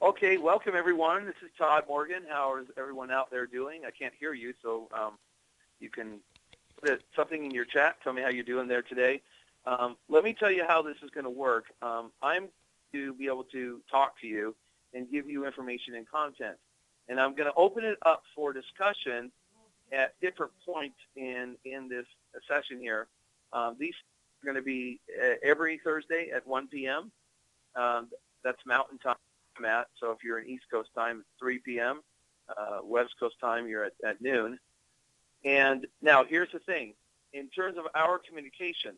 Okay, welcome everyone. This is Todd Morgan. How is everyone out there doing? I can't hear you, so you can put something in your chat. Tell me how you're doing there today. Let me tell you how this is going to work. I'm to be able to talk to you and give you information and content. And I'm going to open it up for discussion at different points in this session here. These are going to be every Thursday at 1 p.m. That's Mountain Time, Matt. So if you're in East Coast time, it's 3 p.m. West Coast time, you're at noon. And now here's the thing. In terms of our communication,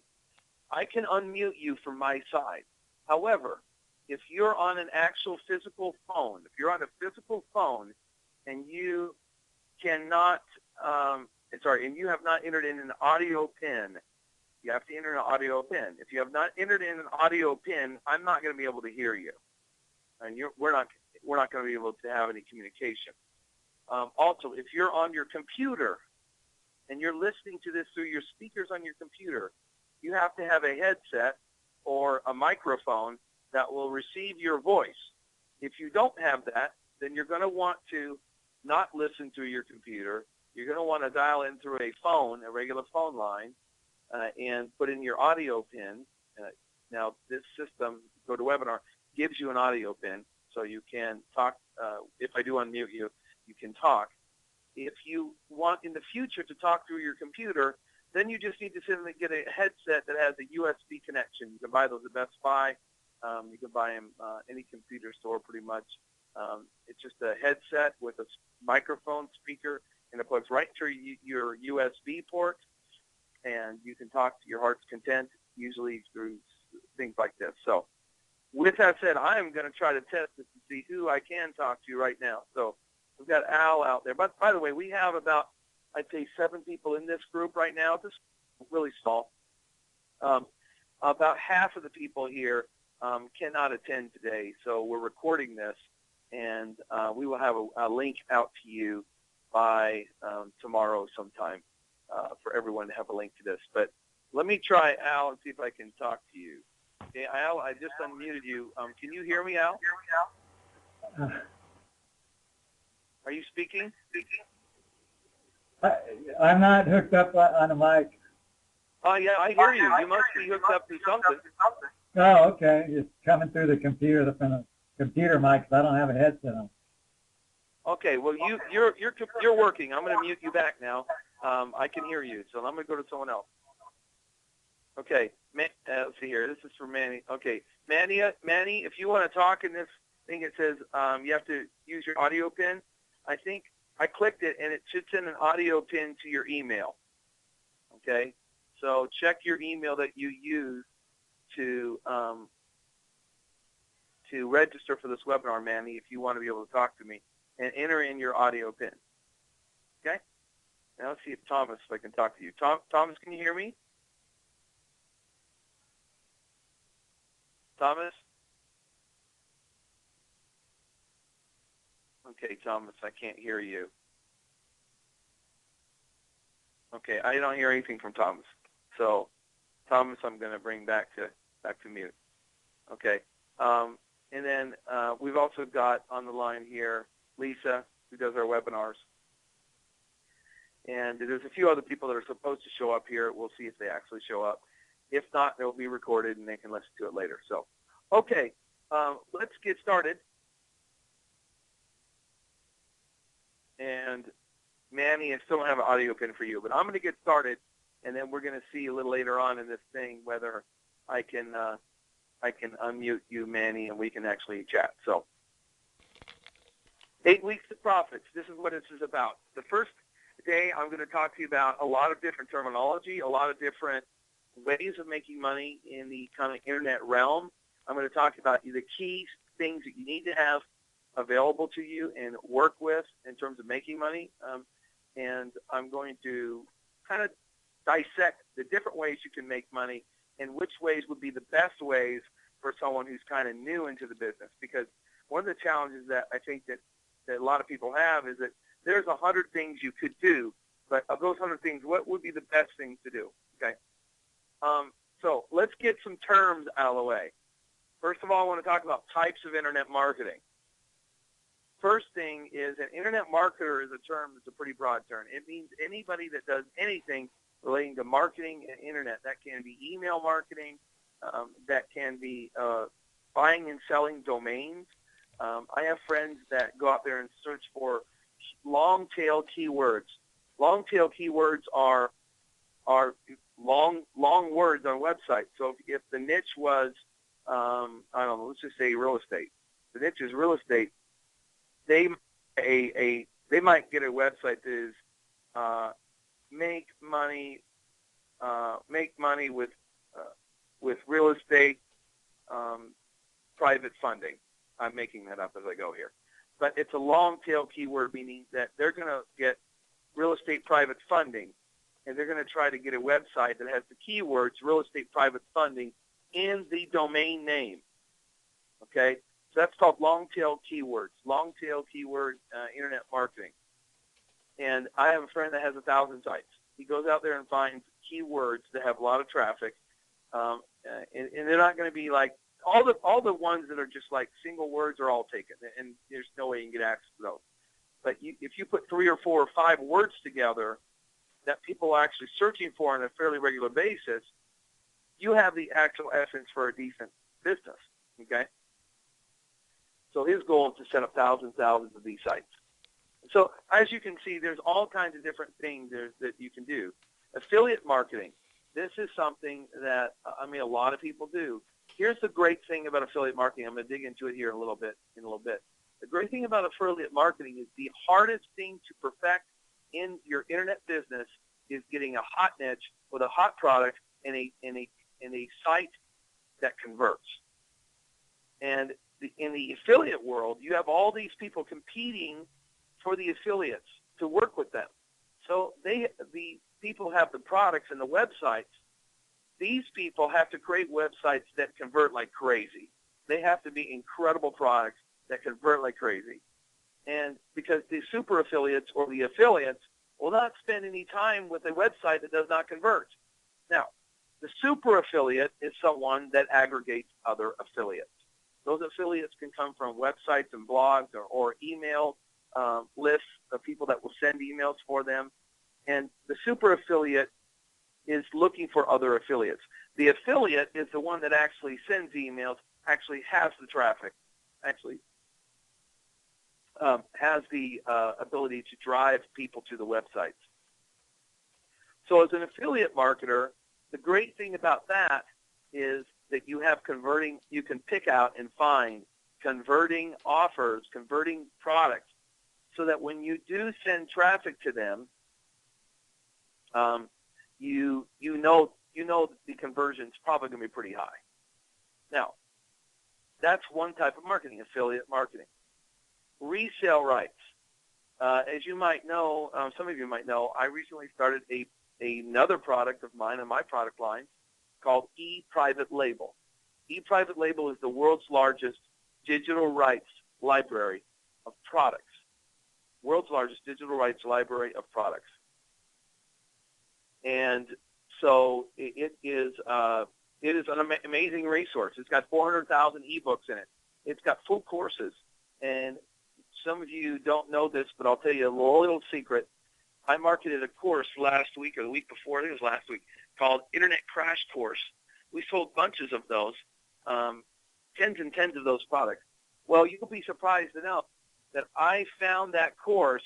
I can unmute you from my side. However, if you're on an actual physical phone, and you cannot, and you have not entered in an audio pin, you have to enter an audio pin. If you have not entered in an audio pin, I'm not going to be able to hear you, and we're not going to be able to have any communication. Also, if you're on your computer and you're listening to this through your speakers on your computer, you have to have a headset or a microphone that will receive your voice. If you don't have that, then you're going to want to not listen through your computer. You're going to want to dial in through a phone, a regular phone line, and put in your audio pin. Now, this system, GoToWebinar, gives you an audio pin, so you can talk. If I do unmute you, you can talk. If you want in the future to talk through your computer, then you just need to simply get a headset that has a USB connection. You can buy those at Best Buy. You can buy them any computer store pretty much. It's just a headset with a microphone, speaker, and it plugs right into your USB port, and you can talk to your heart's content, usually through things like this. So with that said, I am going to try to test this and see who I can talk to right now. So we've got Al out there. But by the way, we have about, I'd say, 7 people in this group right now. This is really small. About half of the people here cannot attend today, so we're recording this, and we will have a link out to you by tomorrow sometime for everyone to have a link to this. But let me try Al and see if I can talk to you. Okay, Al, I just unmuted you. Can you hear me, Al? Are you speaking? I'm not hooked up on a mic. Oh, yeah, I hear you. You must be hooked up to something. Oh, okay. It's coming through the computer, from the computer mic, 'cause I don't have a headset on. Okay, well, you're working. I'm going to mute you back now. I can hear you, so I'm going to go to someone else. Okay, let's see here. This is for Manny. Okay, Manny, if you want to talk in this thing, it says you have to use your audio pin. I think I clicked it, and it should send an audio pin to your email. Okay, so check your email that you use to register for this webinar, Manny, if you want to be able to talk to me, and enter in your audio pin. Okay? Now let's see if Thomas, if I can talk to you. Thomas, can you hear me? Thomas? Okay, Thomas, I can't hear you. Okay, I don't hear anything from Thomas. So, Thomas, I'm going to bring back to mute. Okay. And then we've also got on the line here Lisa, who does our webinars. And there's a few other people that are supposed to show up here. We'll see if they actually show up. If not, they'll be recorded and they can listen to it later. So, okay, let's get started. And Manny, I still don't have an audio pin for you, but I'm going to get started, and then we're going to see a little later on in this thing whether I can unmute you, Manny, and we can actually chat. So, 8 weeks to profits. This is what this is about. The first day, I'm going to talk to you about a lot of different terminology, a lot of different ways of making money in the kind of internet realm. I'm going to talk about the key things that you need to have available to you and work with in terms of making money. And I'm going to kind of dissect the different ways you can make money and which ways would be the best ways for someone who's kind of new into the business. Because one of the challenges that I think that a lot of people have is that there's 100 things you could do, but of those 100 things, what would be the best things to do? Okay. So let's get some terms out of the way. First of all, I want to talk about types of internet marketing. First thing is an internet marketer is a term that's a pretty broad term. It means anybody that does anything relating to marketing and internet. That can be email marketing. That can be buying and selling domains. I have friends that go out there and search for long-tail keywords. Long-tail keywords are long words on websites. So if the niche was, I don't know, let's just say real estate. The niche is real estate. They might get a website that is make money with real estate private funding. I'm making that up as I go here. But it's a long tail keyword, meaning that they're going to get real estate private funding, and they're going to try to get a website that has the keywords real estate private funding in the domain name. Okay? So that's called long tail keywords, long tail keyword internet marketing. And I have a friend that has 1,000 sites. He goes out there and finds keywords that have a lot of traffic, and they're not going to be like, all the ones that are just like single words are all taken, and there's no way you can get access to those. But if you put 3 or 4 or 5 words together that people are actually searching for on a fairly regular basis, you have the actual essence for a decent business, okay? So his goal is to set up thousands of these sites. So as you can see, there's all kinds of different things that you can do. Affiliate marketing. This is something that, a lot of people do. Here's the great thing about affiliate marketing. I'm going to dig into it here in a little bit. The great thing about affiliate marketing is the hardest thing to perfect in your internet business is getting a hot niche with a hot product in a site that converts. And in the affiliate world, you have all these people competing for the affiliates to work with them. So the people have the products and the websites. These people have to create websites that convert like crazy. They have to be incredible products that convert like crazy. And because the super affiliates or the affiliates will not spend any time with a website that does not convert. Now, the super affiliate is someone that aggregates other affiliates. Those affiliates can come from websites and blogs or email lists of people that will send emails for them. And the super affiliate is looking for other affiliates. The affiliate is the one that actually sends emails, actually has the traffic, actually has the ability to drive people to the websites. So as an affiliate marketer, the great thing about that is that you have converting, you can pick out and find converting offers, converting products, so that when you do send traffic to them, you know that the conversion is probably going to be pretty high. Now, that's one type of marketing, affiliate marketing. Resale rights. As you might know, some of you might know, I recently started another product of mine in my product line called ePrivate Label. ePrivate Label is the world's largest digital rights library of products. World's largest digital rights library of products. And so it is an amazing resource. It's got 400,000 ebooks in it. It's got full courses. And some of you don't know this, but I'll tell you a little secret. I marketed a course last week or the week before, I think it was last week, called Internet Crash Course. We sold bunches of those, tens and tens of those products. Well, you'll be surprised to know that I found that course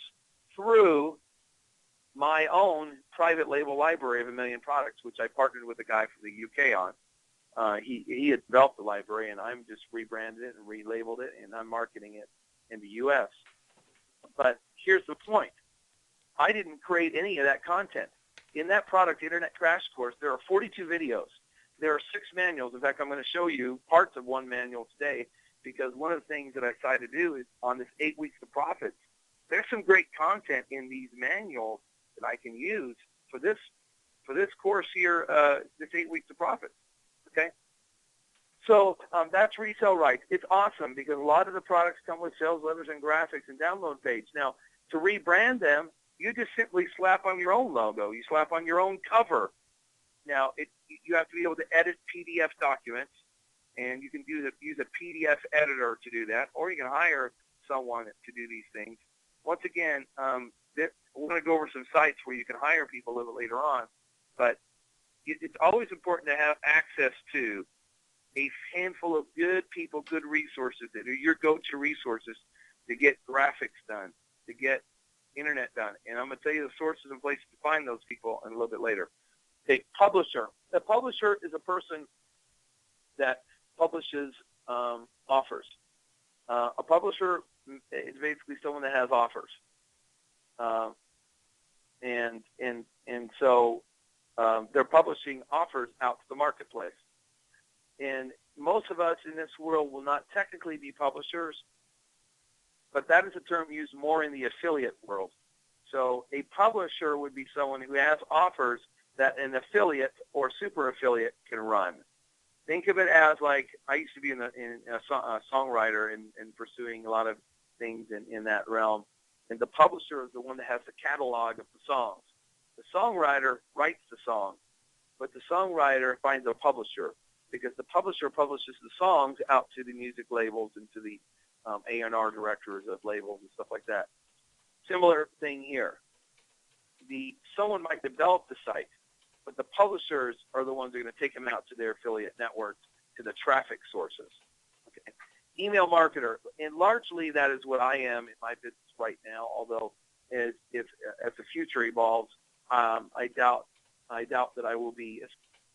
through my own private label library of 1 million products, which I partnered with a guy from the UK on. He had developed the library, and I'm just rebranded it and relabeled it, and I'm marketing it in the U.S. But here's the point. I didn't create any of that content. In that product, Internet Crash Course, there are 42 videos. There are 6 manuals. In fact, I'm going to show you parts of one manual today, because one of the things that I decided to do is on this 8 Weeks to Profits, there's some great content in these manuals that I can use for this course here, this 8 Weeks to Profits. Okay? So that's resale rights. It's awesome because a lot of the products come with sales letters and graphics and download page. Now, to rebrand them, you just simply slap on your own logo. You slap on your own cover. Now, you have to be able to edit PDF documents, and you can use a PDF editor to do that, or you can hire someone to do these things. Once again, we're going to go over some sites where you can hire people a little bit later on, but it's always important to have access to a handful of good people, good resources that are your go-to resources to get graphics done, to get internet done. And I'm going to tell you the sources and places to find those people in a little bit later. A publisher. A publisher is a person that publishes offers. A publisher is basically someone that has offers. And so they're publishing offers out to the marketplace. And most of us in this world will not technically be publishers, but that is a term used more in the affiliate world. So a publisher would be someone who has offers that an affiliate or super affiliate can run. Think of it as like, I used to be a songwriter and pursuing a lot of things in that realm. And the publisher is the one that has the catalog of the songs. The songwriter writes the song, but the songwriter finds a publisher, because the publisher publishes the songs out to the music labels and to the A&R directors of labels and stuff like that. Similar thing here. Someone might develop the site, but the publishers are the ones that are going to take them out to their affiliate networks, to the traffic sources. Okay. Email marketer, and largely that is what I am in my business right now, although as the future evolves, I doubt that I will be as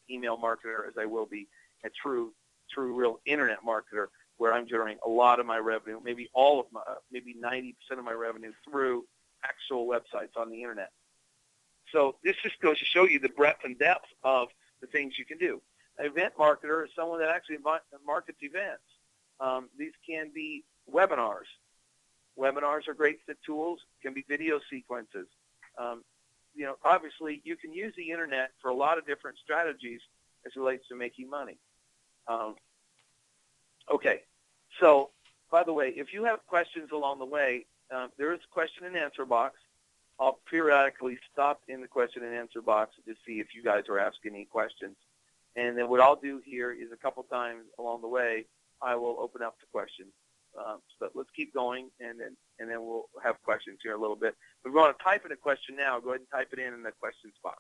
email marketer as I will be a true real internet marketer, where I'm generating a lot of my revenue, maybe 90% of my revenue through actual websites on the internet. So this just goes to show you the breadth and depth of the things you can do. An event marketer is someone that actually markets events. These can be webinars. Webinars are great tools. Can be video sequences. Obviously you can use the internet for a lot of different strategies as it relates to making money. Okay, so by the way, if you have questions along the way, there is a question and answer box. I'll periodically stop in the question and answer box to see if you guys are asking any questions. And then what I'll do here is a couple times along the way, I will open up to questions. So let's keep going, and then we'll have questions here a little bit. If we want to type in a question now, go ahead and type it in the questions box.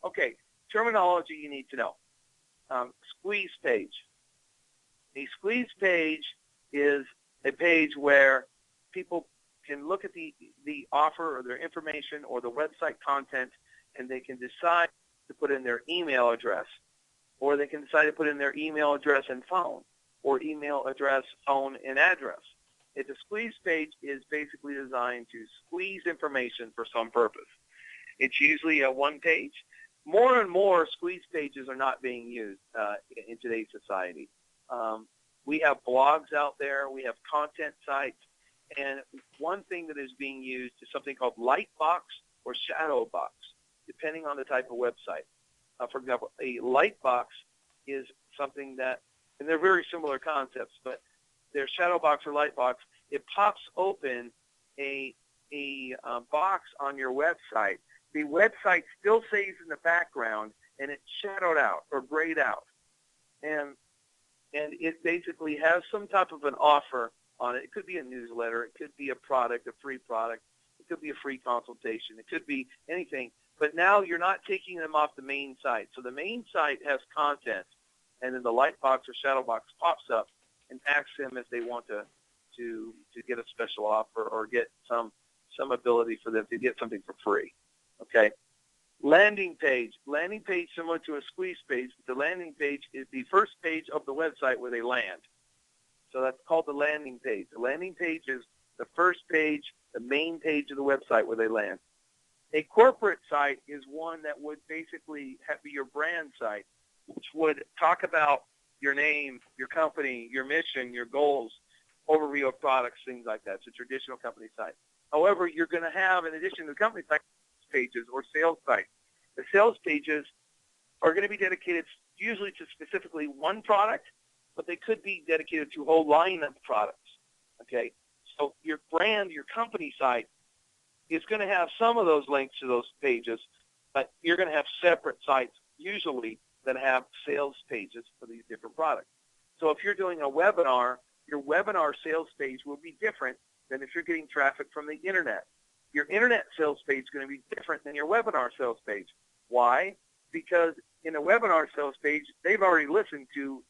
Okay, terminology you need to know. Squeeze page. A squeeze page is a page where people can look at the offer or their information or the website content, and they can decide to put in their email address, or they can decide to put in their email address and phone, or email address, phone, and address. A squeeze page is basically designed to squeeze information for some purpose. It's usually a one page. More and more squeeze pages are not being used in today's society. We have blogs out there. We have content sites. And one thing that is being used is something called Lightbox or Shadowbox, depending on the type of website. For example, a Lightbox is something that, and they're very similar concepts, but they're Shadowbox or Lightbox. It pops open a box on your website. The website still stays in the background, and it's shadowed out or grayed out. And it basically has some type of an offer on it. It could be a newsletter. It could be a product, a free product. It could be a free consultation. It could be anything. But now you're not taking them off the main site. So the main site has content, and then the Lightbox or Shadowbox pops up and asks them if they want to get a special offer or get some ability for them to get something for free. Okay. Landing page. Landing page, similar to a squeeze page. The landing page is the first page of the website where they land. So that's called the landing page. The landing page is the first page, the main page of the website where they land. A corporate site is one that would basically be your brand site, which would talk about your name, your company, your mission, your goals, overview of products, things like that. It's a traditional company site. However, you're going to have, in addition to the company site, pages or sales sites. The sales pages are going to be dedicated usually to specifically one product, but they could be dedicated to a whole line of products. Okay, so your brand, your company site is going to have some of those links to those pages, but you're going to have separate sites usually that have sales pages for these different products. So if you're doing a webinar, your webinar sales page will be different than if you're getting traffic from the internet. Your internet sales page is going to be different than your webinar sales page. Why? Because in a webinar sales page, they've already listened to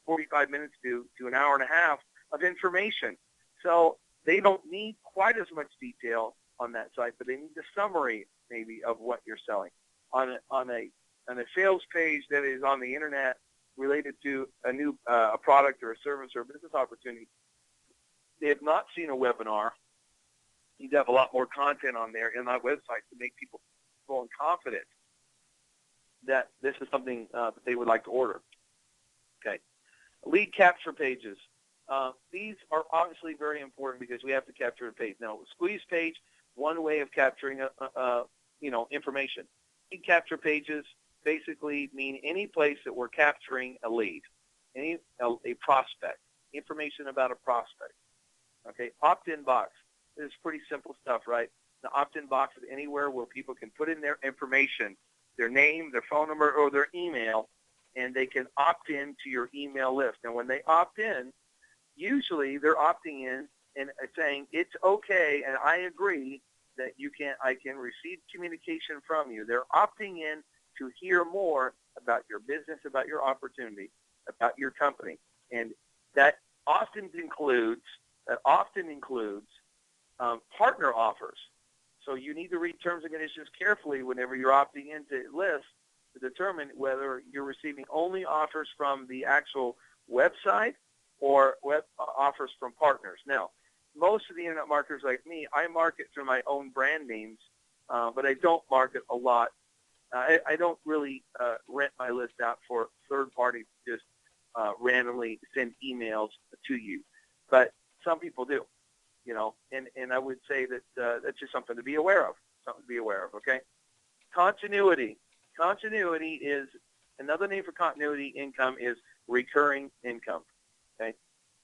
45 minutes to an hour and a half of information. So they don't need quite as much detail on that site, but they need the summary maybe of what you're selling. On a sales page that is on the internet related to a new a product or a service or a business opportunity, they have not seen a webinar. You need to have a lot more content on there in that website to make people feel confident that this is something that they would like to order. Okay, lead capture pages. These are obviously very important because we have to capture a page. Now, squeeze page, one way of capturing information. Lead capture pages basically mean any place that we're capturing a lead, a prospect, information about a prospect. Okay, opt-in box. This is pretty simple stuff, right? The opt-in box is anywhere where people can put in their information, their name, their phone number, or their email, and they can opt in to your email list. And when they opt in, usually they're opting in and saying, it's okay, and I agree that I can receive communication from you. They're opting in to hear more about your business, about your opportunity, about your company. And that often includes partner offers. So you need to read terms and conditions carefully whenever you're opting into lists to determine whether you're receiving only offers from the actual website or offers from partners. Now, most of the internet marketers like me, I market through my own brand names, but I don't market a lot. I don't really rent my list out for third parties to just randomly send emails to you. But some people do, and I would say that that's just something to be aware of, okay? Continuity. Continuity is, another name for continuity income is recurring income, okay?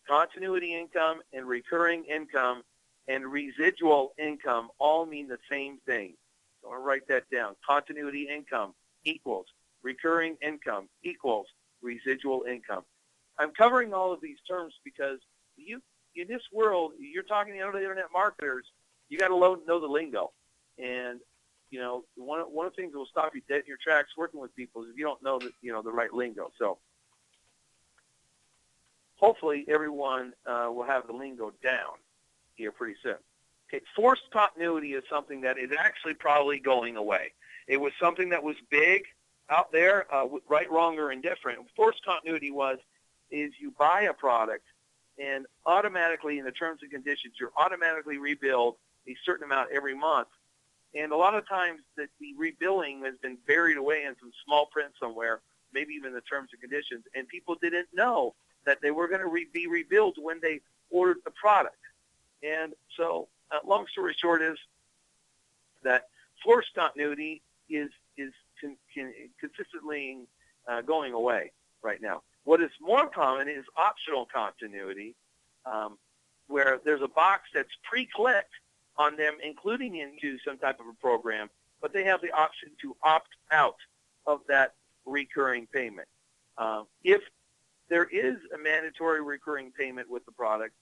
Continuity income and recurring income and residual income all mean the same thing. So I'll write that down. Continuity income equals recurring income equals residual income. I'm covering all of these terms because in this world, you're talking to other internet marketers, you got to know the lingo. And, one of the things that will stop you dead in your tracks working with people is if you don't know the right lingo. So hopefully everyone will have the lingo down here pretty soon. Okay, forced continuity is something that is actually probably going away. It was something that was big out there, right, wrong, or indifferent. Forced continuity is you buy a product and automatically in the terms and conditions, you're automatically rebilled a certain amount every month. And a lot of times that the rebilling has been buried away in some small print somewhere, maybe even the terms and conditions, and people didn't know that they were going to be rebilled when they ordered the product. And so long story short is that forced continuity is consistently going away right now. What is more common is optional continuity, where there's a box that's pre-clicked on them, including into some type of a program, but they have the option to opt out of that recurring payment. If there is a mandatory recurring payment with the product,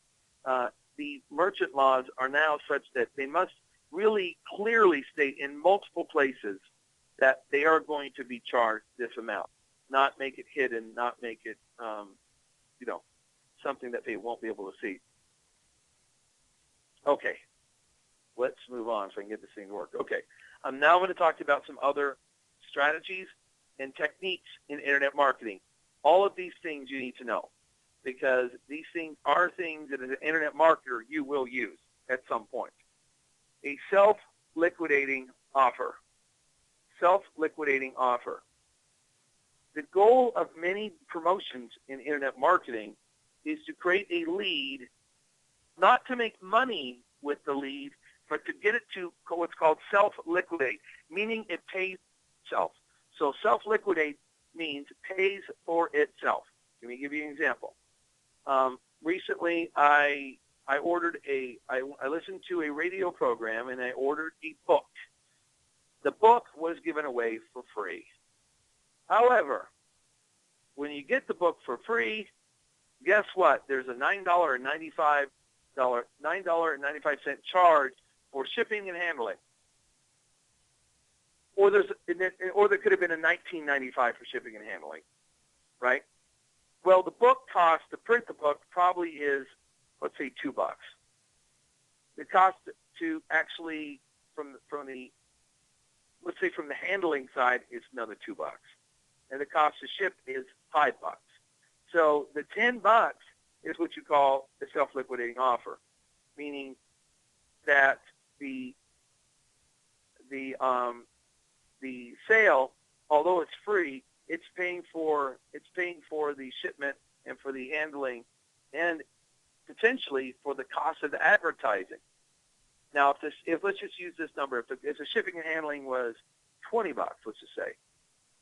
the merchant laws are now such that they must really clearly state in multiple places that they are going to be charged this amount, not make it hidden, not make it, something that they won't be able to see. Okay, let's move on so I can get this thing to work. Okay, I'm now going to talk to you about some other strategies and techniques in internet marketing. All of these things you need to know because these things are things that as an internet marketer you will use at some point. A self-liquidating offer. Self-liquidating offer. The goal of many promotions in internet marketing is to create a lead, not to make money with the lead, but to get it to what's called self-liquidate, meaning it pays itself. So self-liquidate means pays for itself. Let me give you an example. Recently, I listened to a radio program and I ordered a book. The book was given away for free. However, when you get the book for free, guess what? There's a $9.95 charge for shipping and handling. Or there could have been a $19.95 for shipping and handling, right? Well, the book cost to print the book probably is, let's say, $2. The cost to actually from the handling side is another $2, and the cost to ship is $5. So the $10 is what you call a self-liquidating offer, meaning that the sale, although it's free, it's paying for the shipment and for the handling, and potentially for the cost of the advertising. Now, if let's just use this number, if the shipping and handling was $20, let's just say,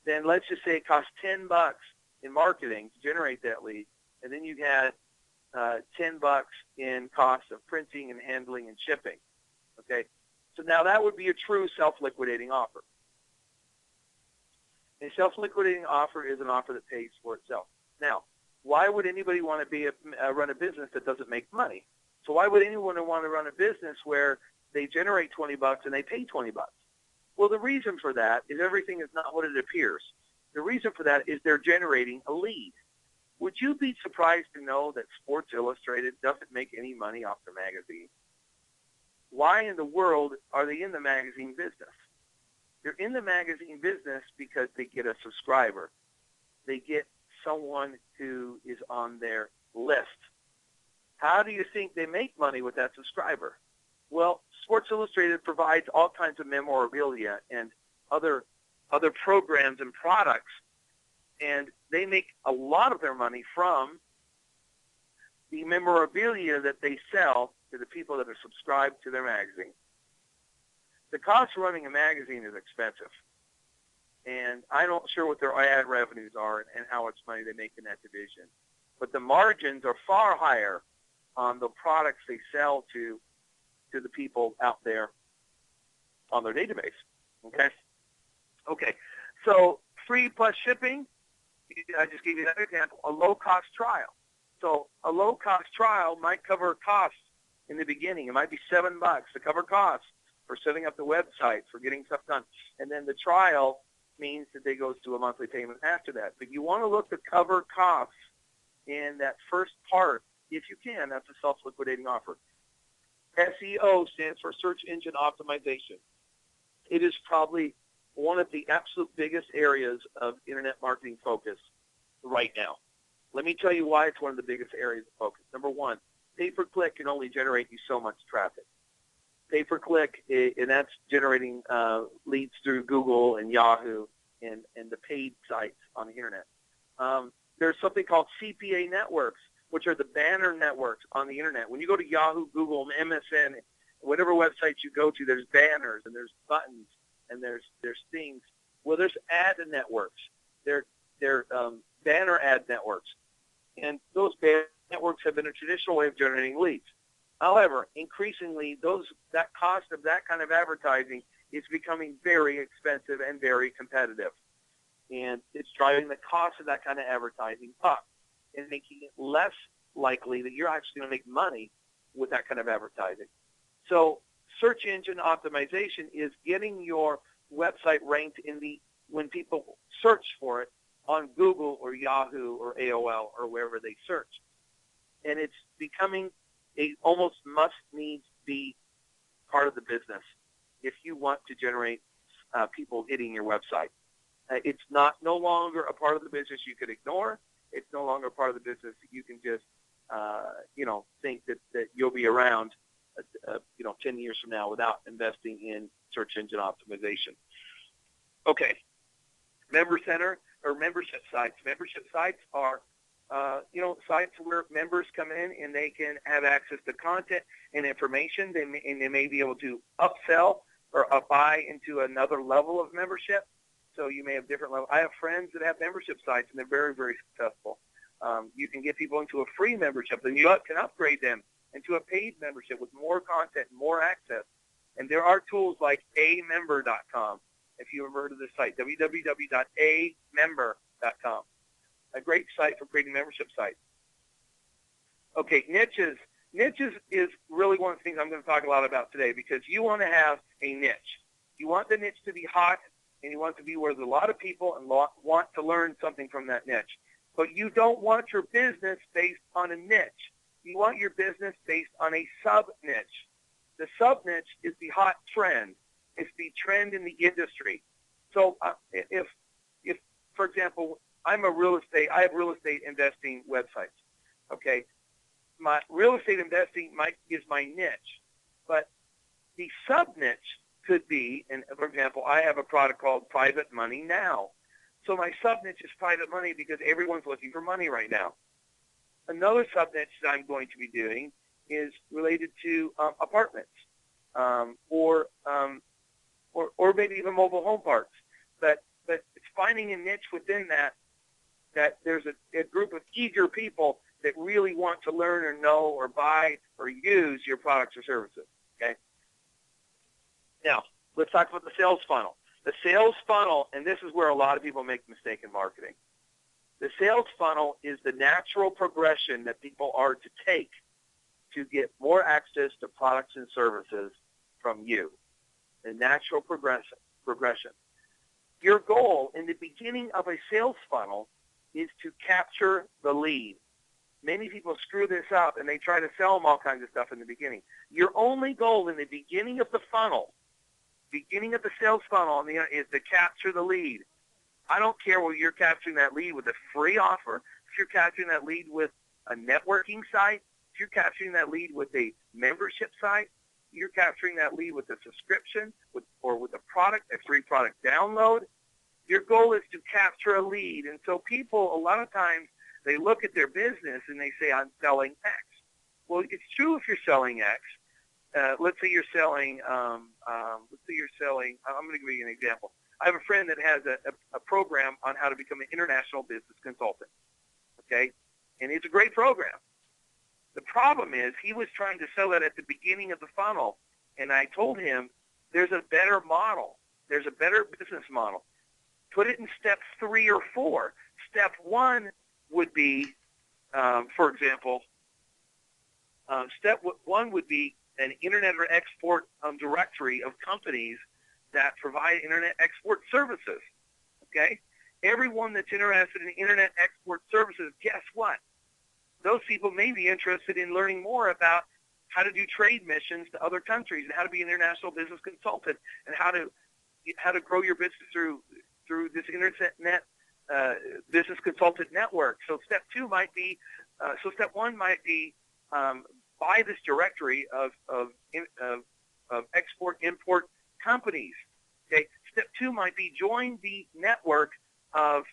then let's just say it costs $10 in marketing to generate that lead, and then you had $10 in cost of printing and handling and shipping. Okay, so now that would be a true self-liquidating offer. A self-liquidating offer is an offer that pays for itself. Now, why would anybody want to run a business that doesn't make money? So why would anyone want to run a business where they generate $20 and they pay $20? Well, the reason for that is everything is not what it appears. The reason for that is they're generating a lead. Would you be surprised to know that Sports Illustrated doesn't make any money off their magazine? Why in the world are they in the magazine business? They're in the magazine business because they get a subscriber. They get someone who is on their list. How do you think they make money with that subscriber? Well, Sports Illustrated provides all kinds of memorabilia and other programs and products, and they make a lot of their money from the memorabilia that they sell to the people that are subscribed to their magazine. The cost of running a magazine is expensive, and I'm not sure what their ad revenues are and how much money they make in that division. But the margins are far higher on the products they sell to the people out there on their database. Okay. So free plus shipping, I just gave you another example, a low-cost trial. So a low-cost trial might cover costs in the beginning. It might be $7 to cover costs for setting up the website, for getting stuff done. And then the trial means that they go to a monthly payment after that. But you want to look to cover costs in that first part. If you can, that's a self-liquidating offer. SEO stands for Search Engine Optimization. It is probably one of the absolute biggest areas of internet marketing focus right now. Let me tell you why it's one of the biggest areas of focus. Number one, pay-per-click can only generate you so much traffic. Pay-per-click, and that's generating leads through Google and Yahoo and the paid sites on the internet. There's something called CPA networks, which are the banner networks on the internet. When you go to Yahoo, Google, MSN, whatever websites you go to, there's banners and there's buttons and there's things. Well, there's ad networks. They're banner ad networks. And those banner networks have been a traditional way of generating leads. However, increasingly, that cost of that kind of advertising is becoming very expensive and very competitive. And it's driving the cost of that kind of advertising up and making it less likely that you're actually going to make money with that kind of advertising. So search engine optimization is getting your website ranked when people search for it on Google or Yahoo or AOL or wherever they search. And it's becoming a almost must-needs be part of the business if you want to generate people hitting your website. It's no longer a part of the business you could ignore. It's no longer a part of the business that you can just, think that you'll be around, 10 years from now without investing in search engine optimization. Okay. Member Center or membership sites. Membership sites are, sites where members come in and they can have access to content and information. They may be able to upsell or buy into another level of membership. So you may have different levels. I have friends that have membership sites, and they're very, very successful. You can get people into a free membership, and you can upgrade them into a paid membership with more content and more access. And there are tools like amember.com, if you ever heard of this site, www.amember.com, a great site for creating membership sites. Okay, niches is really one of the things I'm going to talk a lot about today, because you want to have a niche. You want the niche to be hot, and you want it to be where there's a lot of people and want to learn something from that niche. But you don't want your business based on a niche. You want your business based on a sub-niche. The sub-niche is the hot trend. It's the trend in the industry. So if, for example, I have real estate investing websites, okay? My real estate investing is my niche, but the sub-niche could be, and for example, I have a product called Private Money Now. So my sub-niche is private money because everyone's looking for money right now. Another sub-niche that I'm going to be doing is related to apartments, or maybe even mobile home parks. But it's finding a niche within that there's a group of eager people that really want to learn or know or buy or use your products or services. Okay. Now let's talk about the sales funnel. The sales funnel, and this is where a lot of people make a mistake in marketing. The sales funnel is the natural progression that people are to take to get more access to products and services from you. The natural progression. Your goal in the beginning of a sales funnel is to capture the lead. Many people screw this up and they try to sell them all kinds of stuff in the beginning. Your only goal in the beginning of the funnel, beginning of the sales funnel, is to capture the lead. I don't care whether you're capturing that lead with a free offer, if you're capturing that lead with a networking site, if you're capturing that lead with a membership site, you're capturing that lead with a subscription or with a product, a free product download. Your goal is to capture a lead. And so people, a lot of times, they look at their business and they say, I'm selling X. Well, it's true if you're selling X. Let's say you're selling, I'm going to give you an example. I have a friend that has a program on how to become an international business consultant, okay? And it's a great program. The problem is he was trying to sell it at the beginning of the funnel, and I told him there's a better model. There's a better business model. Put it in step 3 or 4. Step 1 would be, for example, step 1 would be an internet or export directory of companies that provide internet export services, okay? Everyone that's interested in internet export services, guess what? Those people may be interested in learning more about how to do trade missions to other countries and how to be an international business consultant and how to grow your business through this internet business consultant network. So step 1 might be buy this directory of export-import companies. Okay. Step 2 might be join the network of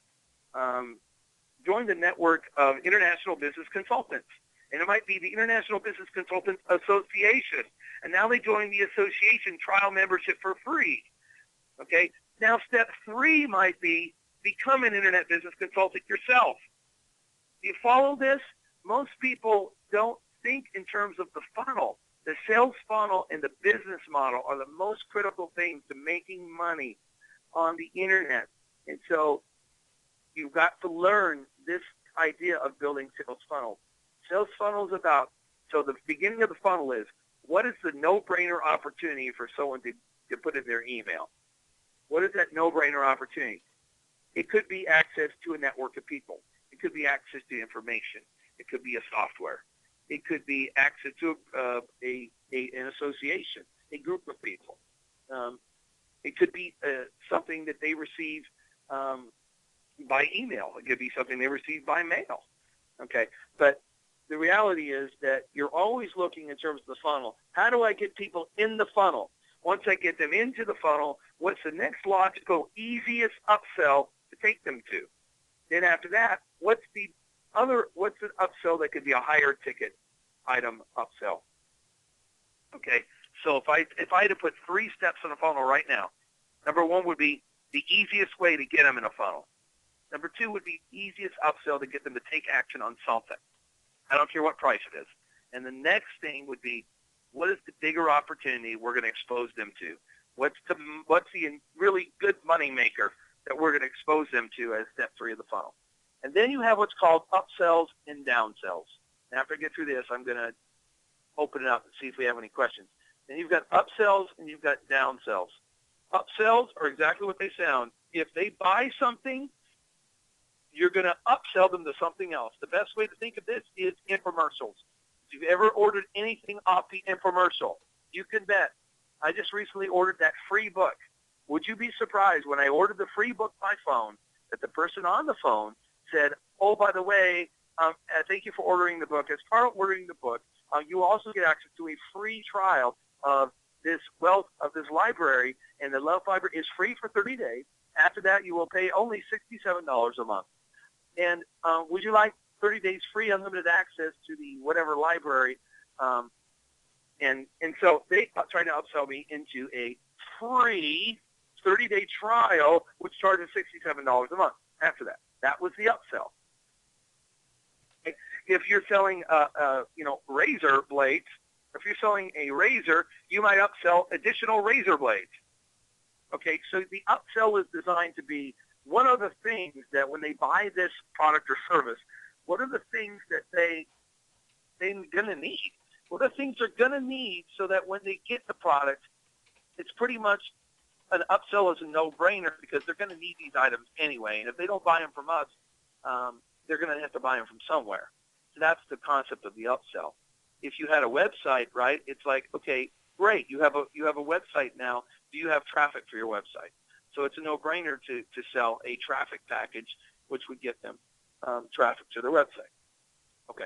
international business consultants. And it might be the International Business Consultants Association. And now they join the association trial membership for free. Okay. Now step 3 might be become an internet business consultant yourself. Do you follow this? Most people don't think in terms of the funnel. The sales funnel and the business model are the most critical things to making money on the internet. And so you've got to learn this idea of building sales funnels. Sales funnel is about, so the beginning of the funnel is, what is the no-brainer opportunity for someone to put in their email? What is that no-brainer opportunity? It could be access to a network of people. It could be access to information. It could be a software. It could be access to an association, a group of people. It could be something that they receive by email. It could be something they receive by mail. Okay, but the reality is that you're always looking in terms of the funnel. How do I get people in the funnel? Once I get them into the funnel, what's the next logical, easiest upsell to take them to? Then after that, what's the upsell that could be a higher ticket item upsell? Okay, so if I had to put 3 steps in a funnel right now, number 1 would be the easiest way to get them in a funnel. Number 2 would be easiest upsell to get them to take action on something. I don't care what price it is. And the next thing would be, what is the bigger opportunity we're going to expose them to? What's the really good money maker that we're going to expose them to as step 3 of the funnel? And then you have what's called upsells and downsells. And after I get through this, I'm going to open it up and see if we have any questions. And you've got upsells and you've got downsells. Upsells are exactly what they sound. If they buy something, you're going to upsell them to something else. The best way to think of this is infomercials. If you've ever ordered anything off the infomercial, you can bet. I just recently ordered that free book. Would you be surprised when I ordered the free book by phone that the person on the phone said, oh, by the way, thank you for ordering the book. As part of ordering the book, you also get access to a free trial of this library, and the Love Library is free for 30 days. After that, you will pay only $67 a month. And would you like 30 days free unlimited access to the whatever library? And so they tried to upsell me into a free 30-day trial, which charges $67 a month after that. That was the upsell. If you're selling, razor blades, if you're selling a razor, you might upsell additional razor blades. Okay, so the upsell is designed to be one of the things that when they buy this product or service, what are the things that they're going to need? What are the things they're going to need so that when they get the product, it's pretty much an upsell is a no-brainer because they're going to need these items anyway. And if they don't buy them from us, they're going to have to buy them from somewhere. So that's the concept of the upsell. If you had a website, right, it's like, okay, great, you have a website now. Do you have traffic for your website? So it's a no-brainer to sell a traffic package, which would get them traffic to their website. Okay.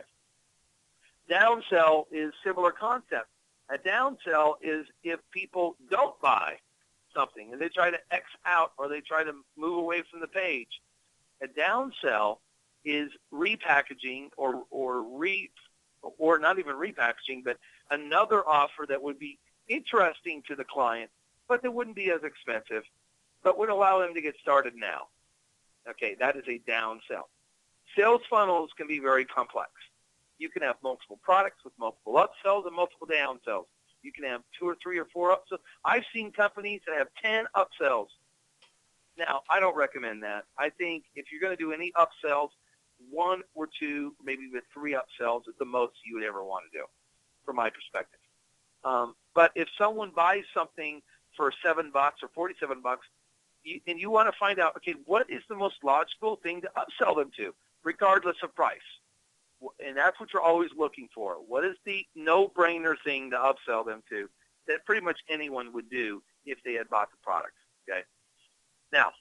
Downsell is similar concept. A downsell is if people don't buy something and they try to X out or they try to move away from the page. A downsell is repackaging or not even repackaging, but another offer that would be interesting to the client, but that wouldn't be as expensive, but would allow them to get started now. Okay, that is a downsell. Sales funnels can be very complex. You can have multiple products with multiple upsells and multiple downsells. You can have 2 or 3 or 4 upsells. I've seen companies that have 10 upsells. Now, I don't recommend that. I think if you're going to do any upsells, 1 or 2, maybe with 3 upsells is the most you would ever want to do, from my perspective. But if someone buys something for $7 or $47, and you want to find out, okay, what is the most logical thing to upsell them to, regardless of price? And that's what you're always looking for. What is the no-brainer thing to upsell them to that pretty much anyone would do if they had bought the product? Okay. Now,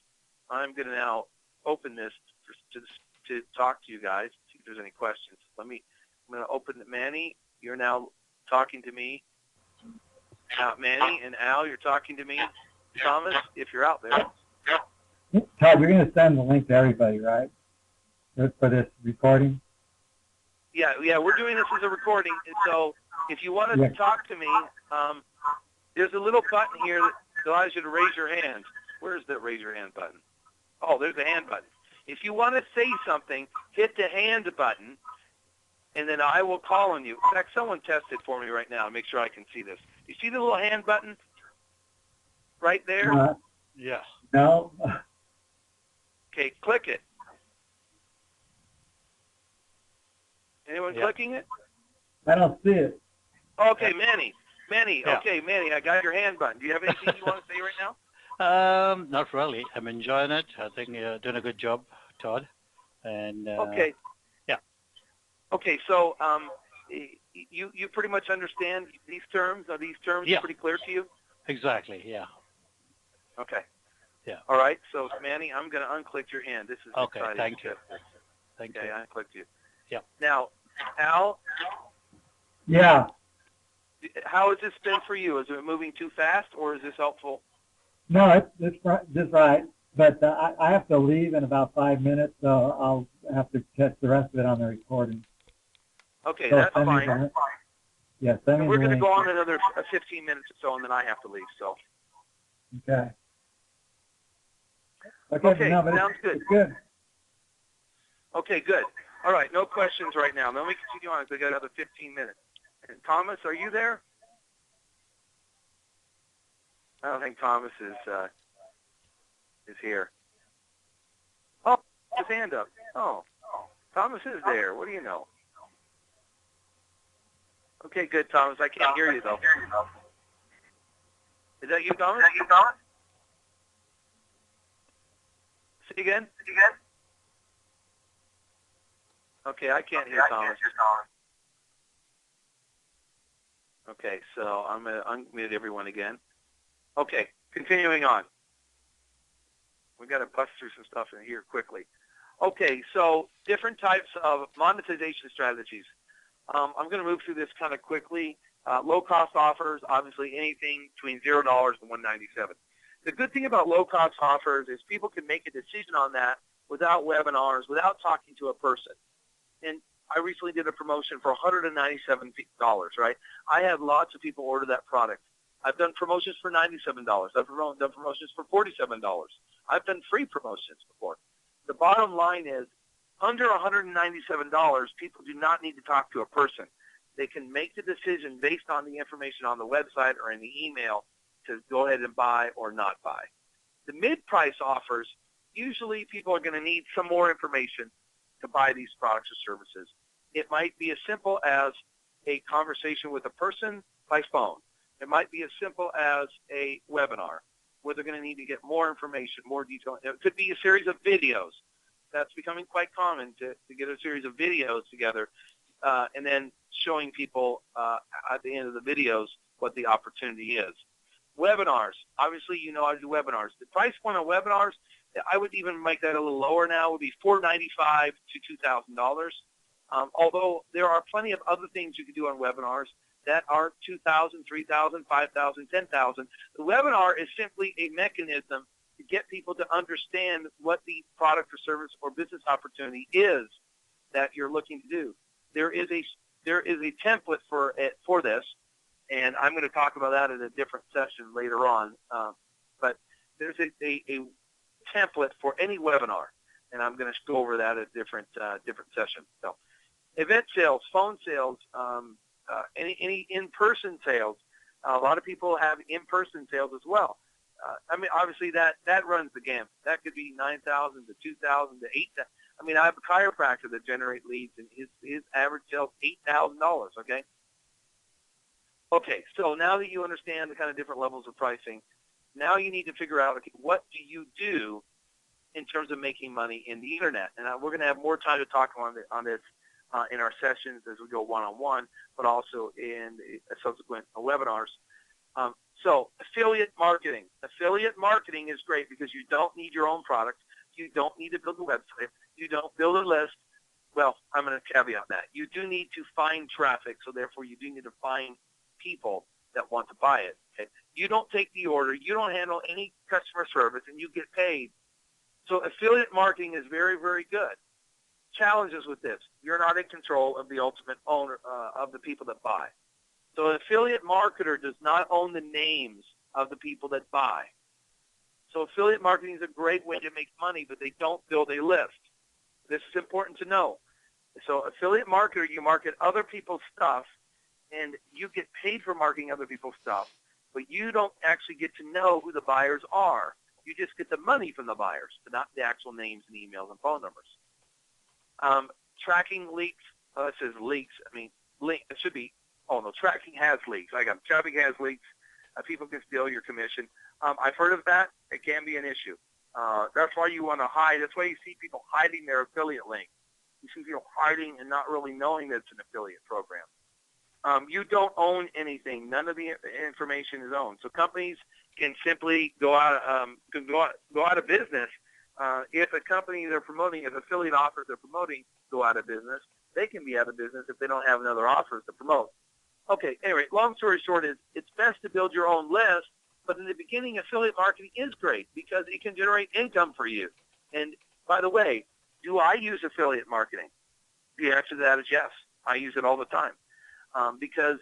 I'm going to now open this to talk to you guys, see if there's any questions. I'm going to open it. Manny, you're now talking to me. Manny and Al, you're talking to me. Thomas, if you're out there. Todd, you're going to send the link to everybody, right? For this recording? Yeah, we're doing this as a recording, and so if you want to talk to me, there's a little button here that allows you to raise your hand. Where's the raise your hand button? Oh, there's the hand button. If you want to say something, hit the hand button, and then I will call on you. In fact, someone test it for me right now to make sure I can see this. You see the little hand button right there? Yeah. No. Okay, click it. Anyone clicking it? I don't see it. Okay, Manny. Yeah. Okay, Manny, I got your hand button. Do you have anything you want to say right now? Not really. I'm enjoying it. I think you're doing a good job, Todd. And okay. Yeah. Okay, so you pretty much understand these terms? Are these terms pretty clear to you? Exactly. Yeah. Okay. Yeah. All right. So, Manny, I'm going to unclick your hand. This is okay. exciting. Thank you. Thank okay, you. I unclicked you. Yeah. Now, Al? Yeah. How has this been for you? Is it moving too fast, or is this helpful? No, it's just right. But I have to leave in about 5 minutes, so I'll have to catch the rest of it on the recording. Okay, so that's fine. Yeah, send me we're going to link. go on another 15 minutes or so, and then I have to leave. So. Okay. Okay, no, but sounds good. It's good. Okay, good. All right, no questions right now. Then we continue on because we got another 15 minutes. And Thomas, are you there? I don't think Thomas is here. Oh, his hand up. Oh, Thomas is there. What do you know? Okay, good, Thomas. I can't hear you, though. Is that you, Thomas? Say again? Okay, I can't hear Thomas. Okay, so I'm going to unmute everyone again. Okay, continuing on. We've got to bust through some stuff in here quickly. Okay, so different types of monetization strategies. I'm going to move through this kind of quickly. Low-cost offers, obviously anything between $0 and $197. The good thing about low-cost offers is people can make a decision on that without webinars, without talking to a person. And I recently did a promotion for $197, right? I had lots of people order that product. I've done promotions for $97. I've done promotions for $47. I've done free promotions before. The bottom line is, under $197, people do not need to talk to a person. They can make the decision based on the information on the website or in the email to go ahead and buy or not buy. The mid-price offers, usually people are going to need some more information to buy these products or services. It might be as simple as a conversation with a person by phone. It might be as simple as a webinar where they're going to need to get more information, more detail. It could be a series of videos. That's becoming quite common to get a series of videos together and then showing people at the end of the videos what the opportunity is. Webinars. Obviously, you know how to do webinars. The price point on webinars, I would even make that a little lower now, would be $495 to $2,000. Although there are plenty of other things you can do on webinars that are $2,000, $3,000, $5,000, $10,000. The webinar is simply a mechanism to get people to understand what the product or service or business opportunity is that you're looking to do. There is a template for this, and I'm going to talk about that in a different session later on. But there's a template for any webinar, and I'm going to go over that at a different session. So, event sales, phone sales, any in-person sales. A lot of people have in-person sales as well. I mean, obviously that runs the gamut. That could be $9,000 to $2,000 to $8,000. I mean, I have a chiropractor that generates leads, and his average sales $8,000. Okay. Okay. So now that you understand the kind of different levels of pricing, now you need to figure out, okay, what do you do in terms of making money in the internet? And we're going to have more time to talk on this in our sessions as we go one-on-one, but also in subsequent webinars. So affiliate marketing. Affiliate marketing is great because you don't need your own product. You don't need to build a website. You don't build a list. Well, I'm going to caveat that. You do need to find traffic, so therefore you do need to find people that want to buy it. Okay? You don't take the order. You don't handle any customer service, and you get paid. So affiliate marketing is very, very good. Challenges with this. You're not in control of the ultimate owner of the people that buy. So an affiliate marketer does not own the names of the people that buy. So affiliate marketing is a great way to make money, but they don't build a list. This is important to know. So affiliate marketer, you market other people's stuff, and you get paid for marketing other people's stuff, but you don't actually get to know who the buyers are. You just get the money from the buyers, but not the actual names and emails and phone numbers. Tracking leaks. It says leaks. I mean, it should be. Oh, no, tracking has leaks. I got tracking has leaks. People can steal your commission. I've heard of that. It can be an issue. That's why you want to hide. That's why you see people hiding their affiliate link. You see people hiding and not really knowing that it's an affiliate program. You don't own anything. None of the information is owned. So companies can simply go out of business. If a company they're promoting, if affiliate offers they're promoting go out of business, they can be out of business if they don't have another offers to promote. Okay, anyway, long story short is it's best to build your own list, but in the beginning, affiliate marketing is great because it can generate income for you. And by the way, do I use affiliate marketing? The answer to that is yes. I use it all the time because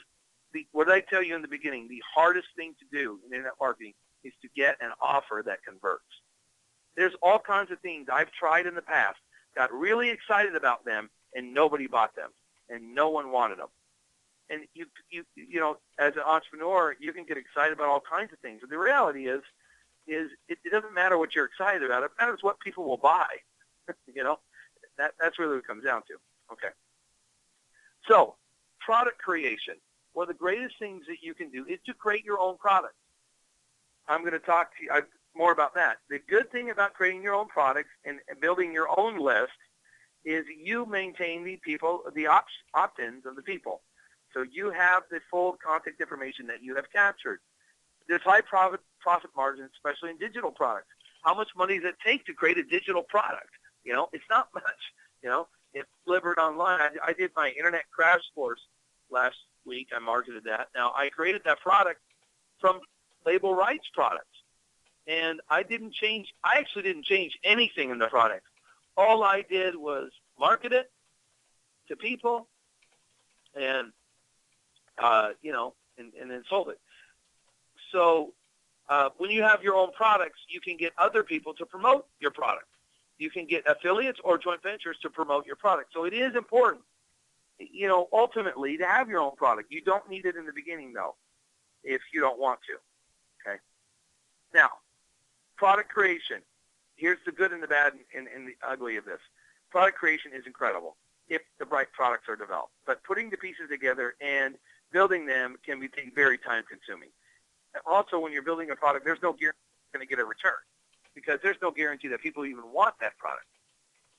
what did I tell you in the beginning? The hardest thing to do in internet marketing is to get an offer that converts. There's all kinds of things I've tried in the past, got really excited about them, and nobody bought them, and no one wanted them. And you know, as an entrepreneur, you can get excited about all kinds of things. But the reality is it doesn't matter what you're excited about. It matters what people will buy. You know, that's really what it comes down to. Okay. So product creation. one of the greatest things that you can do is to create your own products. I'm going to talk to you more about that. The good thing about creating your own products and building your own list is you maintain the opt-ins of the people. So you have the full contact information that you have captured. There's high profit margins, especially in digital products. How much money does it take to create a digital product? It's not much. It's delivered online. I did my internet crash course last week. I marketed that. Now, I created that product from Label Rights products. And I actually didn't change anything in the product. All I did was market it to people and, and then sold it. So when you have your own products, you can get other people to promote your product. You can get affiliates or joint ventures to promote your product. So it is important, ultimately to have your own product. You don't need it in the beginning, though, if you don't want to. Okay. Now, product creation. Here's the good and the bad and the ugly of this. Product creation is incredible if the right products are developed. But putting the pieces together and building them can be very time-consuming. Also, when you're building a product, there's no guarantee you're going to get a return because there's no guarantee that people even want that product.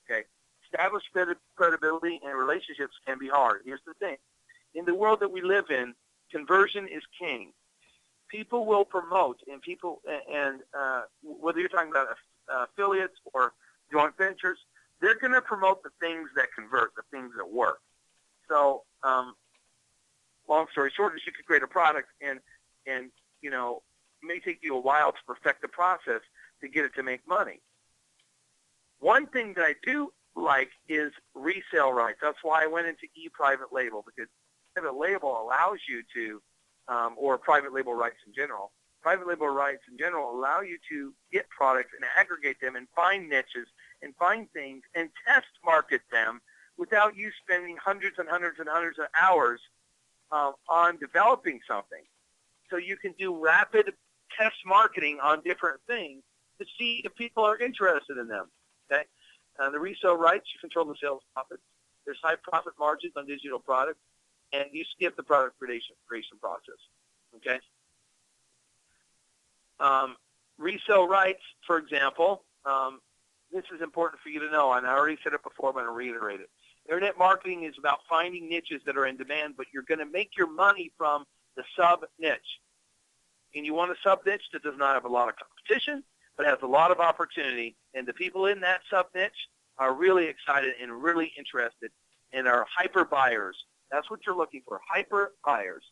Okay? Established credibility and relationships can be hard. Here's the thing. In the world that we live in, conversion is king. People will promote, and whether you're talking about affiliates or joint ventures, they're going to promote the things that convert, the things that work. So, long story short, is you could create a product and it may take you a while to perfect the process to get it to make money. One thing that I do like is resale rights. That's why I went into e-private label, because private label allows you to, or private label rights in general. Private label rights in general allow you to get products and aggregate them and find niches and find things and test market them without you spending hundreds and hundreds and hundreds of hours on developing something. So you can do rapid test marketing on different things to see if people are interested in them. Okay, the resale rights, you control the sales profits. There's high profit margins on digital products, and you skip the product creation process. Okay. Resale rights, for example, this is important for you to know, and I already said it before, but I'm going to reiterate it. Internet marketing is about finding niches that are in demand, but you're going to make your money from the sub-niche. And you want a sub-niche that does not have a lot of competition, but has a lot of opportunity, and the people in that sub-niche are really excited and really interested and are hyper buyers. That's what you're looking for, hyper buyers.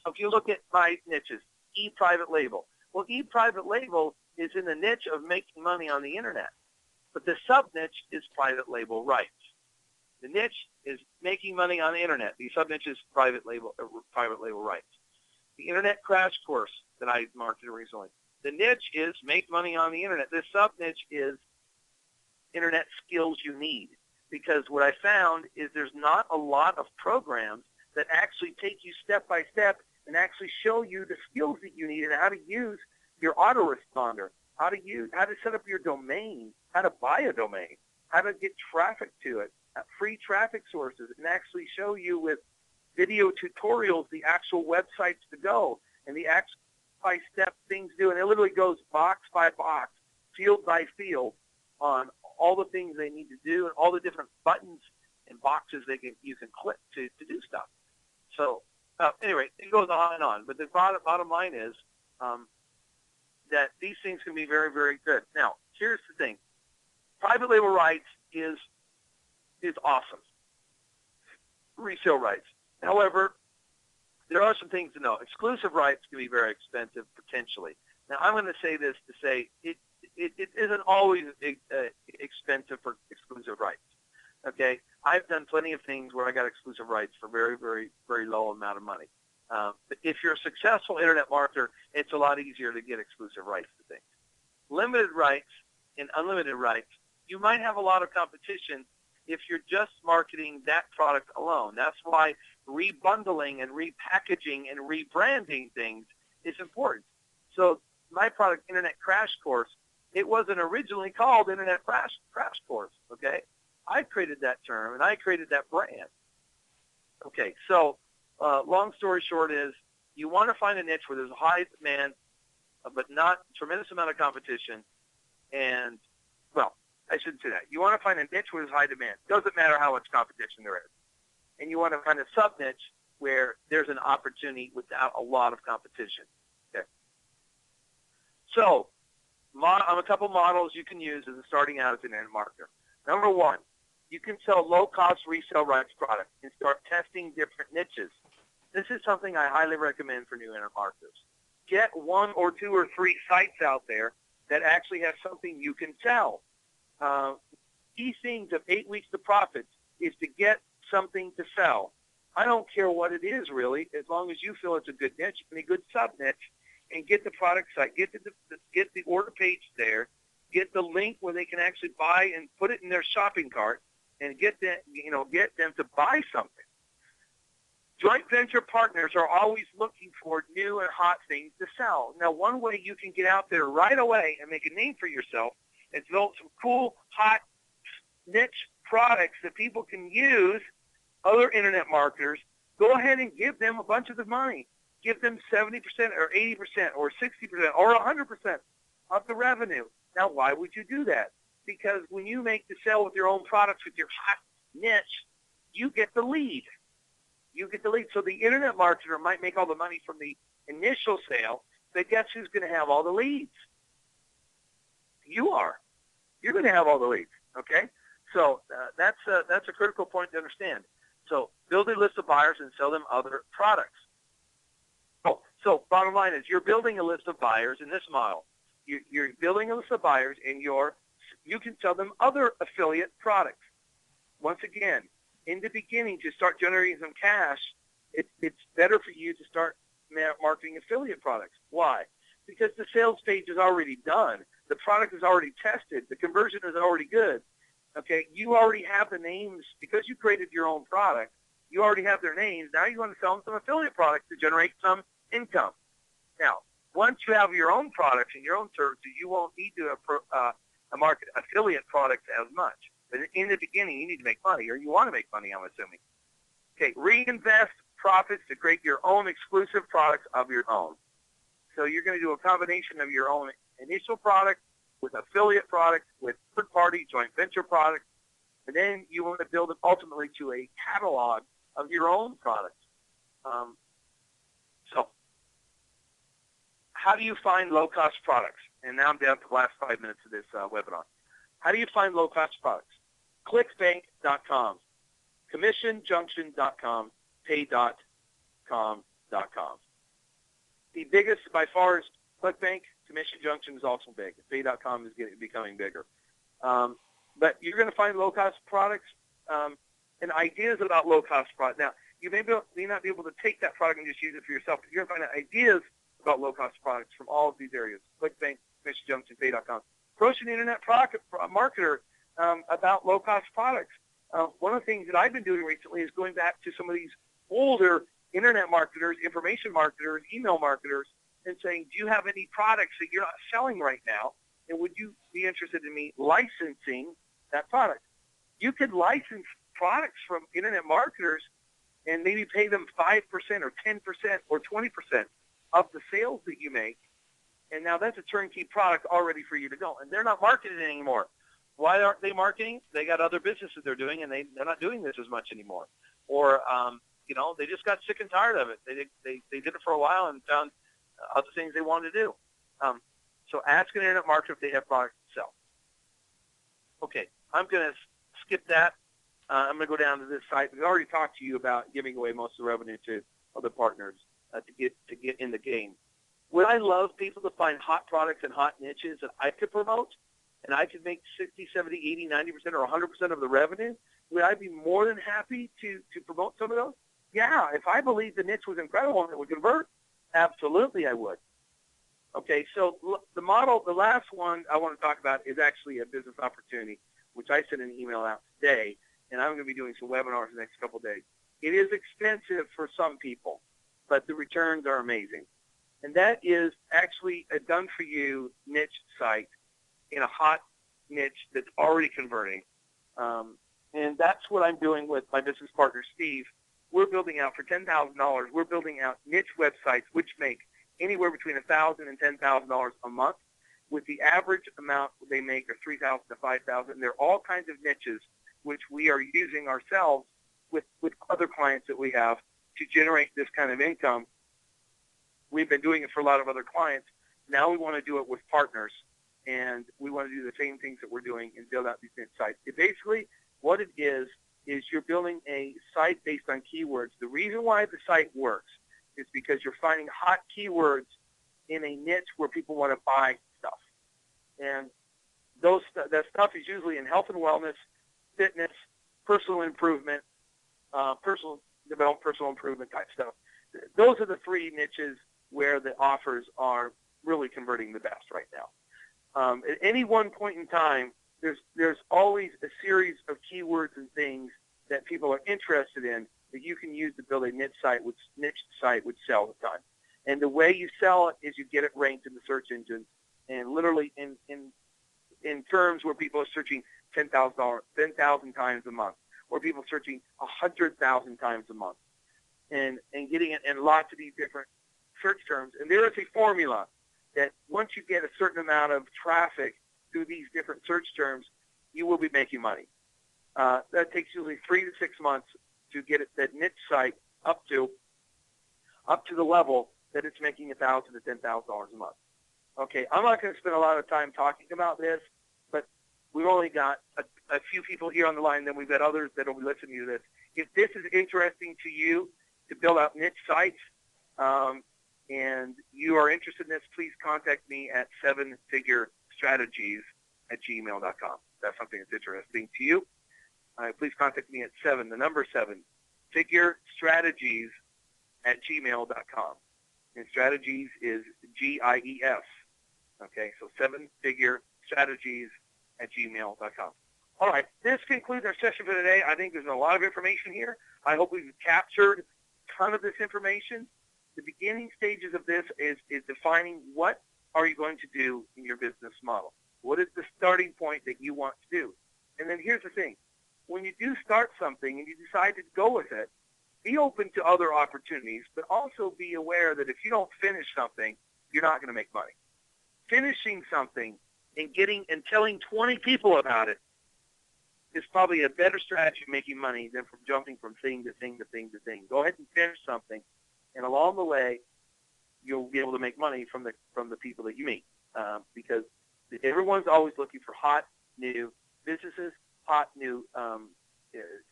So if you look at my niches, e-private label. Well, e-private label is in the niche of making money on the internet, but the sub-niche is private label rights. The niche is making money on the internet. The sub-niche is private label rights. The internet crash course that I marketed recently. The niche is make money on the internet. The sub-niche is internet skills you need, because what I found is there's not a lot of programs that actually take you step by step and actually show you the skills that you need and how to use your autoresponder, how to set up your domain, how to buy a domain, how to get traffic to it, free traffic sources, and actually show you with video tutorials the actual websites to go and the actual step things to do. And it literally goes box by box, field by field on all the things they need to do and all the different buttons and boxes you can click to do stuff. So anyway, it goes on and on. But the bottom line is that these things can be very, very good. Now, here's the thing. Private label rights is awesome. Resale rights. However, there are some things to know. Exclusive rights can be very expensive potentially. Now, I'm going to say this to say it isn't always expensive for exclusive rights. Okay, I've done plenty of things where I got exclusive rights for very, very, very low amount of money. But if you're a successful internet marketer, it's a lot easier to get exclusive rights to things. Limited rights and unlimited rights, you might have a lot of competition if you're just marketing that product alone. That's why rebundling and repackaging and rebranding things is important. So my product, Internet Crash Course, it wasn't originally called Internet Crash Course, okay? I created that term, and I created that brand. Okay, so long story short is you want to find a niche where there's a high demand, but not a tremendous amount of competition. And, well, I shouldn't say that. You want to find a niche where there's high demand. Doesn't matter how much competition there is. And you want to find a sub-niche where there's an opportunity without a lot of competition. Okay. So, a couple models you can use as a starting out as an internet marketer. Number one, you can sell low-cost resale rights products and start testing different niches. This is something I highly recommend for new internet marketers. Get 1 or 2 or 3 sites out there that actually have something you can sell. Key things of 8 weeks to profits is to get something to sell. I don't care what it is, really, as long as you feel it's a good niche and a good sub-niche, and get the product site, get the order page there, get the link where they can actually buy and put it in their shopping cart, and get them to buy something. Joint venture partners are always looking for new and hot things to sell. Now, one way you can get out there right away and make a name for yourself and develop some cool, hot, niche products that people can use, other internet marketers, go ahead and give them a bunch of the money. Give them 70% or 80% or 60% or 100% of the revenue. Now, why would you do that? Because when you make the sale with your own products, with your hot niche, you get the lead. You get the lead. So the internet marketer might make all the money from the initial sale, but guess who's going to have all the leads? You are. You're going to have all the leads, okay? So that's a critical point to understand. So build a list of buyers and sell them other products. Oh, so bottom line is you're building a list of buyers in this model. You're building a list of buyers, and you can sell them other affiliate products. Once again, in the beginning, to start generating some cash, it's better for you to start marketing affiliate products. Why? Because the sales page is already done. The product is already tested. The conversion is already good. Okay, you already have the names. Because you created your own product, you already have their names. Now you want to sell them some affiliate products to generate some income. Now, once you have your own products and your own services, you won't need to market affiliate products as much. But in the beginning, you need to make money, or you want to make money, I'm assuming. Okay, reinvest profits to create your own exclusive products of your own. So you're going to do a combination of your own initial product with affiliate products, with third-party joint venture products, and then you want to build it ultimately to a catalog of your own products. So how do you find low-cost products? And now I'm down to the last 5 minutes of this webinar. How do you find low-cost products? ClickBank.com, CommissionJunction.com, Pay.com.com. The biggest by far is ClickBank. Commission Junction is also big. Pay.com is becoming bigger. But you're going to find low-cost products and ideas about low-cost products. Now, you may not be able to take that product and just use it for yourself, but you're going to find ideas about low-cost products from all of these areas. ClickBank, Commission Junction, Pay.com. Approach an internet marketer about low-cost products. One of the things that I've been doing recently is going back to some of these older internet marketers, information marketers, email marketers, and saying, do you have any products that you're not selling right now, and would you be interested in me licensing that product? You could license products from internet marketers and maybe pay them 5% or 10% or 20% of the sales that you make, and now that's a turnkey product already for you to go. And they're not marketing anymore. Why aren't they marketing? They got other businesses they're doing, and they're not doing this as much anymore. Or, they just got sick and tired of it. They did it for a while and found other things they wanted to do. So ask an internet marketer if they have products to sell. Okay, I'm going to skip that. I'm going to go down to this site. We've already talked to you about giving away most of the revenue to other partners to get in the game. Would I love people to find hot products and hot niches that I could promote, and I could make 60, 70, 80, 90% or 100% of the revenue? Would I be more than happy to promote some of those? Yeah, if I believe the niche was incredible and it would convert, absolutely I would. Okay, so the last one I want to talk about is actually a business opportunity, which I sent an email out today, and I'm going to be doing some webinars the next couple of days. It is expensive for some people, but the returns are amazing. And that is actually a done-for-you niche site in a hot niche that's already converting. And that's what I'm doing with my business partner, Steve. we're building out for $10,000. We're building out niche websites which make anywhere between $1,000 and $10,000 a month. With the average amount they make are $3,000 to $5,000. There are all kinds of niches which we are using ourselves with other clients that we have to generate this kind of income. We've been doing it for a lot of other clients. Now we want to do it with partners, and we want to do the same things that we're doing and build out these niche sites. Basically, what it is you're building a site based on keywords. The reason why the site works is because you're finding hot keywords in a niche where people want to buy stuff. And that stuff is usually in health and wellness, fitness, personal improvement, personal development, personal improvement type stuff. Those are the three niches where the offers are really converting the best right now. At any one point in time, there's always a series of keywords and things that people are interested in that you can use to build a niche site which sells a ton. And the way you sell it is you get it ranked in the search engines, and literally in terms where people are searching 10,000 times a month, or people searching 100,000 times a month, and getting it in lots of these different search terms. And there is a formula that once you get a certain amount of traffic through these different search terms, you will be making money. That takes usually 3 to 6 months to get that niche site up to the level that it's making $1,000 to $10,000 a month. Okay, I'm not going to spend a lot of time talking about this, but we've only got a few people here on the line, then we've got others that will be listening to this. If this is interesting to you to build out niche sites, and you are interested in this, please contact me at 7figurestrategies@gmail.com. That's something that's interesting to you. Please contact me at 7 figurestrategies@gmail.com. And strategies is GIES. Okay, so 7figurestrategies@gmail.com. All right, this concludes our session for today. I think there's a lot of information here. I hope we've captured a ton of this information. The beginning stages of this is defining what are you going to do in your business model. What is the starting point that you want to do? And then here's the thing. When you do start something and you decide to go with it, be open to other opportunities, but also be aware that if you don't finish something, you're not going to make money. Finishing something and telling 20 people about it is probably a better strategy of making money than from jumping from thing to thing to thing to thing. Go ahead and finish something, and along the way, you'll be able to make money from the people that you meet, because everyone's always looking for hot new businesses, hot new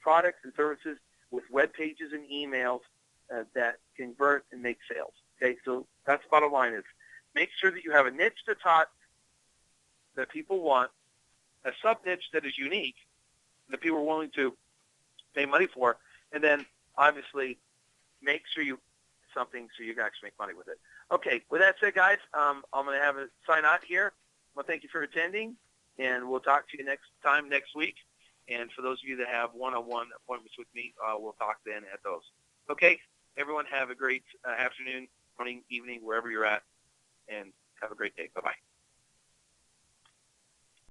products and services with web pages and emails that convert and make sales. Okay, so that's the bottom line is make sure that you have a niche that's hot that people want, a sub-niche that is unique that people are willing to pay money for, and then obviously make sure you something so you can actually make money with it. Okay, with that said, guys, I'm going to have a sign out here. Well, thank you for attending, and we'll talk to you next week. And for those of you that have one-on-one appointments with me, we'll talk then at those. Okay, everyone have a great afternoon, morning, evening, wherever you're at, and have a great day. Bye-bye.